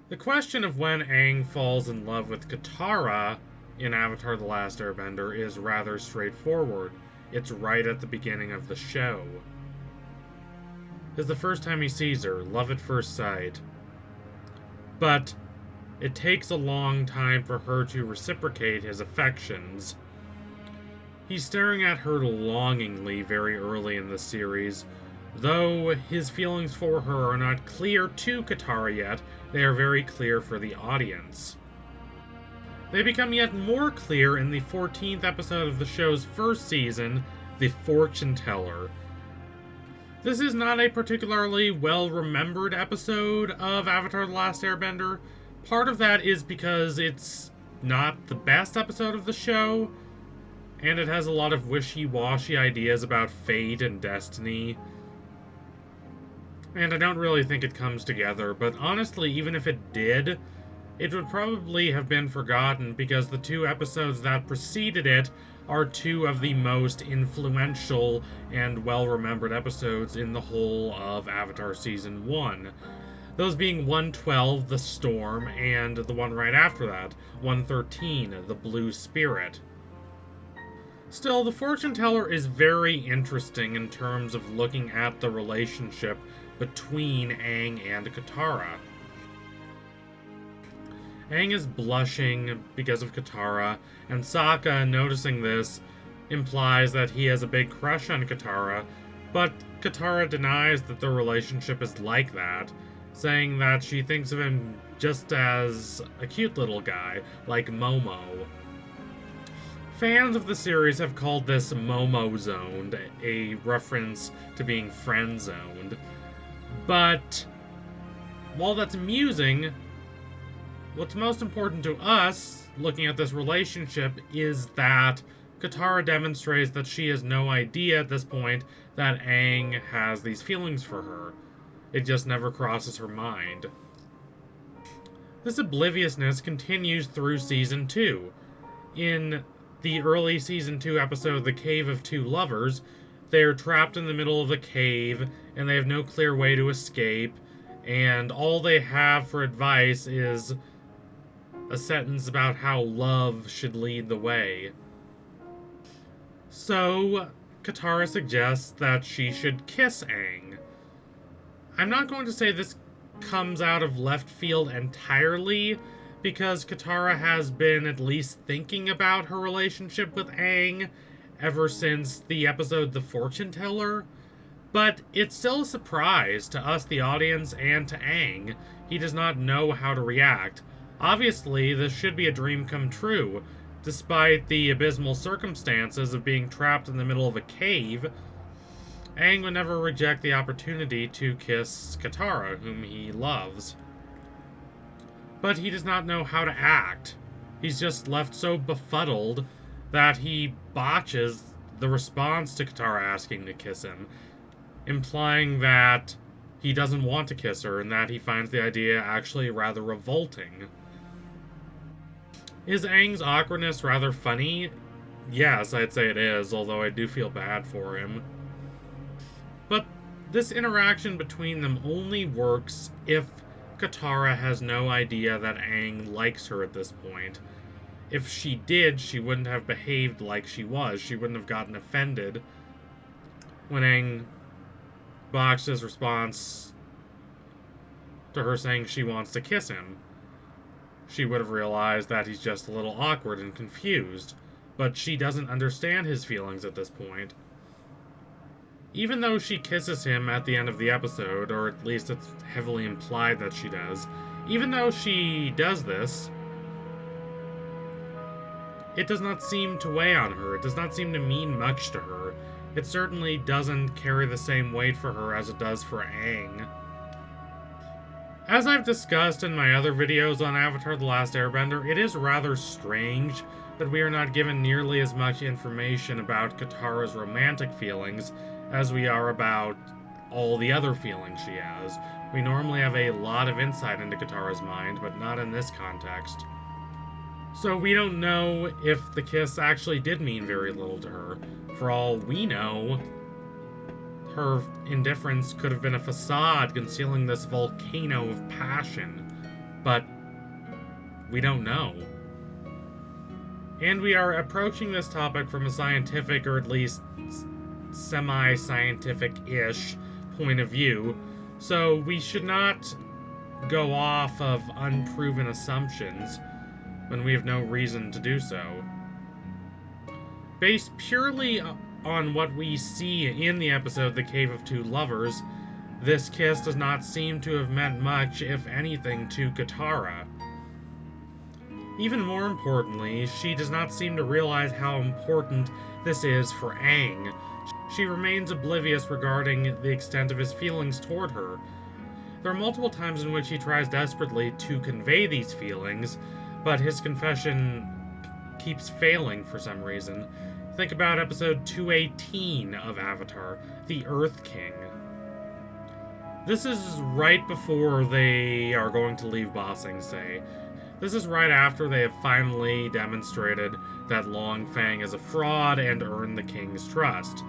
The question of when Aang falls in love with Katara in Avatar The Last Airbender is rather straightforward. It's right at the beginning of the show. It's the first time he sees her, love at first sight. But it takes a long time for her to reciprocate his affections. He's staring at her longingly very early in the series. Though his feelings for her are not clear to Katara yet, they are very clear for the audience. They become yet more clear in the 14th episode of the show's first season, The Fortune Teller. This is not a particularly well-remembered episode of Avatar The Last Airbender. Part of that is because it's not the best episode of the show, and it has a lot of wishy-washy ideas about fate and destiny. And I don't really think it comes together, but honestly, even if it did, it would probably have been forgotten because the two episodes that preceded it are two of the most influential and well-remembered episodes in the whole of Avatar Season 1. Those being 112, The Storm, and the one right after that, 113, The Blue Spirit. Still, The Fortune Teller is very interesting in terms of looking at the relationship between Aang and Katara. Aang is blushing because of Katara, and Sokka, noticing this, implies that he has a big crush on Katara, but Katara denies that the relationship is like that, saying that she thinks of him just as a cute little guy, like Momo. Fans of the series have called this Momo-zoned, a reference to being friend-zoned. But while that's amusing, what's most important to us, looking at this relationship, is that Katara demonstrates that she has no idea at this point that Aang has these feelings for her. It just never crosses her mind. This obliviousness continues through Season 2. In the early Season 2 episode, The Cave of Two Lovers, they are trapped in the middle of a cave, and they have no clear way to escape, and all they have for advice is a sentence about how love should lead the way. So, Katara suggests that she should kiss Aang. I'm not going to say this comes out of left field entirely, because Katara has been at least thinking about her relationship with Aang ever since the episode The Fortune Teller, but it's still a surprise to us, the audience, and to Aang. He does not know how to react. Obviously, this should be a dream come true. Despite the abysmal circumstances of being trapped in the middle of a cave, Aang would never reject the opportunity to kiss Katara, whom he loves. But he does not know how to act. He's just left so befuddled that he botches the response to Katara asking to kiss him, implying that he doesn't want to kiss her and that he finds the idea actually rather revolting. Is Aang's awkwardness rather funny? Yes, I'd say it is, although I do feel bad for him. But this interaction between them only works if Katara has no idea that Aang likes her at this point. If she did, she wouldn't have behaved like she was. She wouldn't have gotten offended when Aang botched his response to her saying she wants to kiss him. She would have realized that he's just a little awkward and confused, but she doesn't understand his feelings at this point. Even though she kisses him at the end of the episode, or at least it's heavily implied that she does, even though she does this, it does not seem to weigh on her. It does not seem to mean much to her. It certainly doesn't carry the same weight for her as it does for Aang. As I've discussed in my other videos on Avatar The Last Airbender, it is rather strange that we are not given nearly as much information about Katara's romantic feelings as we are about all the other feelings she has. We normally have a lot of insight into Katara's mind, but not in this context. So we don't know if the kiss actually did mean very little to her. For all we know, her indifference could have been a facade concealing this volcano of passion. but we don't know. And we are approaching this topic from a scientific, or at least semi-scientific-ish point of view, so we should not go off of unproven assumptions when we have no reason to do so. Based purely on what we see in the episode The Cave of Two Lovers, this kiss does not seem to have meant much, if anything, to Katara. Even more importantly, she does not seem to realize how important this is for Aang. She remains oblivious regarding the extent of his feelings toward her. There are multiple times in which he tries desperately to convey these feelings, but his confession keeps failing for some reason. Think about episode 218 of Avatar, The Earth King. This is right before they are going to leave Ba Sing Se. This is right after they have finally demonstrated that Long Feng is a fraud and earned the king's trust.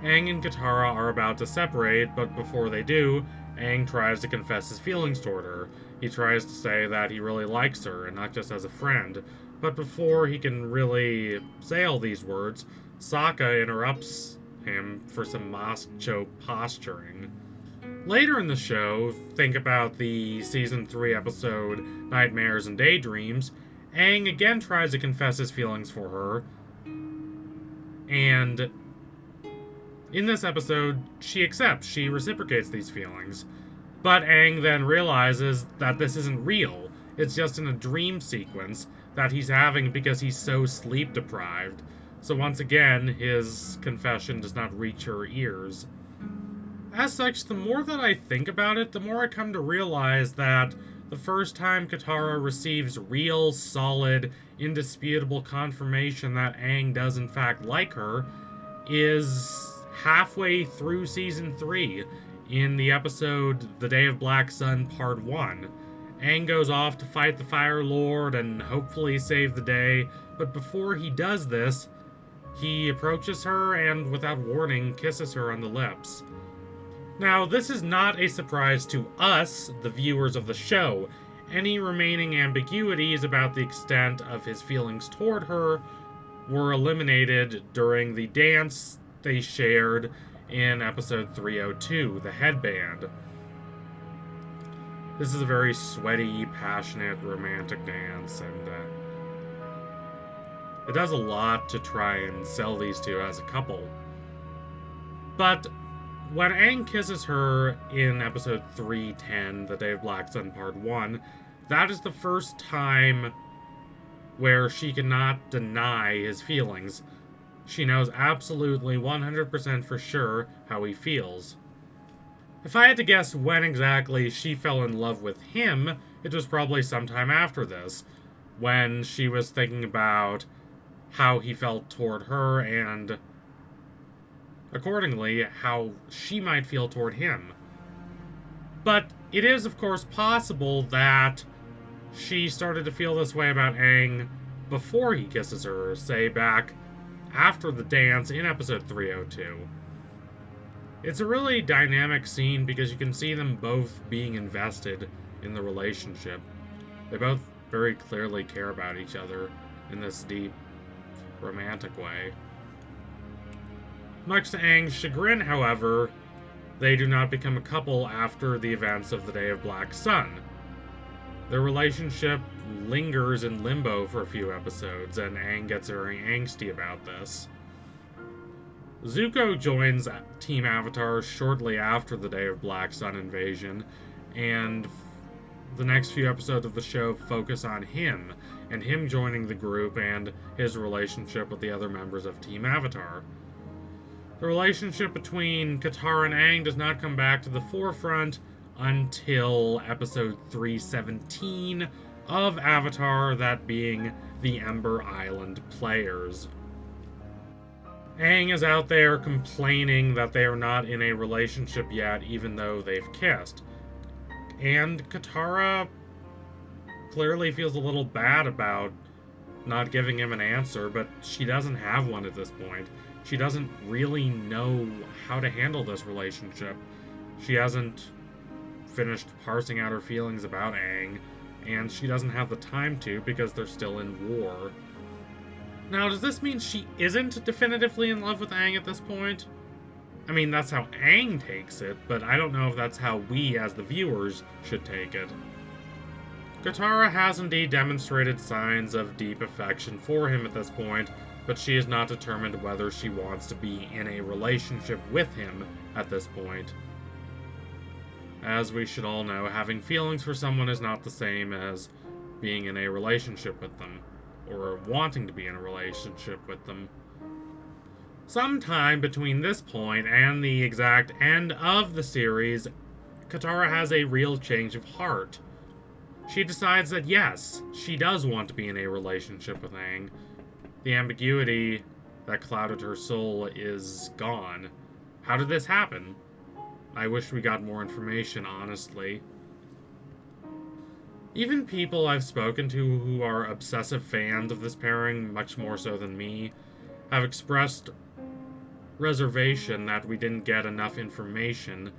Aang and Katara are about to separate, but before they do, Aang tries to confess his feelings toward her. He tries to say that he really likes her, and not just as a friend. But before he can really say all these words, Sokka interrupts him for some macho posturing. Later in the show, think about the Season 3 episode Nightmares and Daydreams, Aang again tries to confess his feelings for her, and in this episode, she accepts, she reciprocates these feelings. But Aang then realizes that this isn't real, it's just in a dream sequence that he's having because he's so sleep-deprived. So once again, his confession does not reach her ears. As such, the more that I think about it, the more I come to realize that the first time Katara receives real, solid, indisputable confirmation that Aang does in fact like her is halfway through Season 3, in the episode The Day of Black Sun Part 1. Aang goes off to fight the Fire Lord and hopefully save the day, but before he does this, he approaches her and, without warning, kisses her on the lips. Now, this is not a surprise to us, the viewers of the show. Any remaining ambiguities about the extent of his feelings toward her were eliminated during the dance they shared in episode 302, The Headband. This is a very sweaty, passionate, romantic dance, and it does a lot to try and sell these two as a couple. But when Aang kisses her in episode 310, The Day of Black Sun Part 1, that is the first time where she cannot deny his feelings. She knows absolutely 100% for sure how he feels. If I had to guess when exactly she fell in love with him, it was probably sometime after this, when she was thinking about how he felt toward her and, accordingly, how she might feel toward him. But it is, of course, possible that she started to feel this way about Aang before he kisses her, say back after the dance in episode 302. It's a really dynamic scene because you can see them both being invested in the relationship. They both very clearly care about each other in this deep, romantic way. Much to Aang's chagrin, however, they do not become a couple after the events of the Day of Black Sun. Their relationship lingers in limbo for a few episodes, and Aang gets very angsty about this. Zuko joins Team Avatar shortly after the Day of Black Sun invasion, and the next few episodes of the show focus on him, and him joining the group and his relationship with the other members of Team Avatar. The relationship between Katara and Aang does not come back to the forefront until episode 317 of Avatar, that being the Ember Island Players. Aang is out there complaining that they are not in a relationship yet, even though they've kissed. And Katara clearly feels a little bad about not giving him an answer, but she doesn't have one at this point. She doesn't really know how to handle this relationship. She hasn't finished parsing out her feelings about Aang, and she doesn't have the time to because they're still in war. Now, does this mean she isn't definitively in love with Aang at this point? I mean, that's how Aang takes it, but I don't know if that's how we, as the viewers, should take it. Katara has indeed demonstrated signs of deep affection for him at this point, but she is not determined whether she wants to be in a relationship with him at this point. As we should all know, having feelings for someone is not the same as being in a relationship with them, or wanting to be in a relationship with them. Sometime between this point and the exact end of the series, Katara has a real change of heart. She decides that yes, she does want to be in a relationship with Aang. The ambiguity that clouded her soul is gone. How did this happen? I wish we got more information, honestly. Even people I've spoken to who are obsessive fans of this pairing, much more so than me, have expressed reservation that we didn't get enough information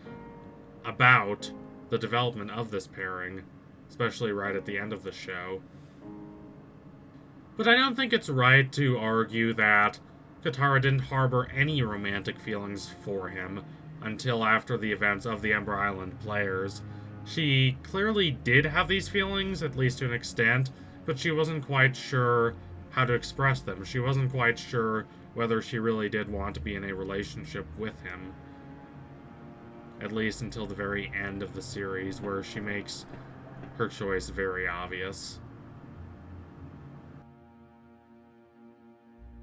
about the development of this pairing, especially right at the end of the show. But I don't think it's right to argue that Katara didn't harbor any romantic feelings for him until after the events of the Ember Island Players. She clearly did have these feelings, at least to an extent, but she wasn't quite sure how to express them. She wasn't quite sure whether she really did want to be in a relationship with him. At least until the very end of the series, where she makes her choice very obvious.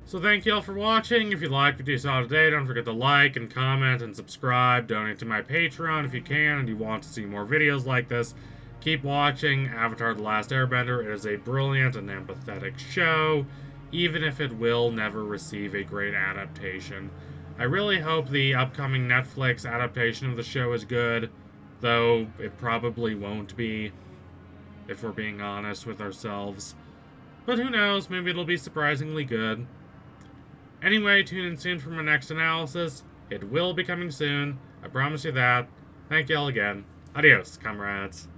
So thank you all for watching. If you liked what you saw today, don't forget to like and comment and subscribe. Donate to my Patreon if you can and you want to see more videos like this. Keep watching Avatar: The Last Airbender. It is a brilliant and empathetic show, even if it will never receive a great adaptation. I really hope the upcoming Netflix adaptation of the show is good, though it probably won't be, if we're being honest with ourselves. But who knows, maybe it'll be surprisingly good. Anyway, tune in soon for my next analysis. It will be coming soon, I promise you that. Thank you all again. Adios, comrades.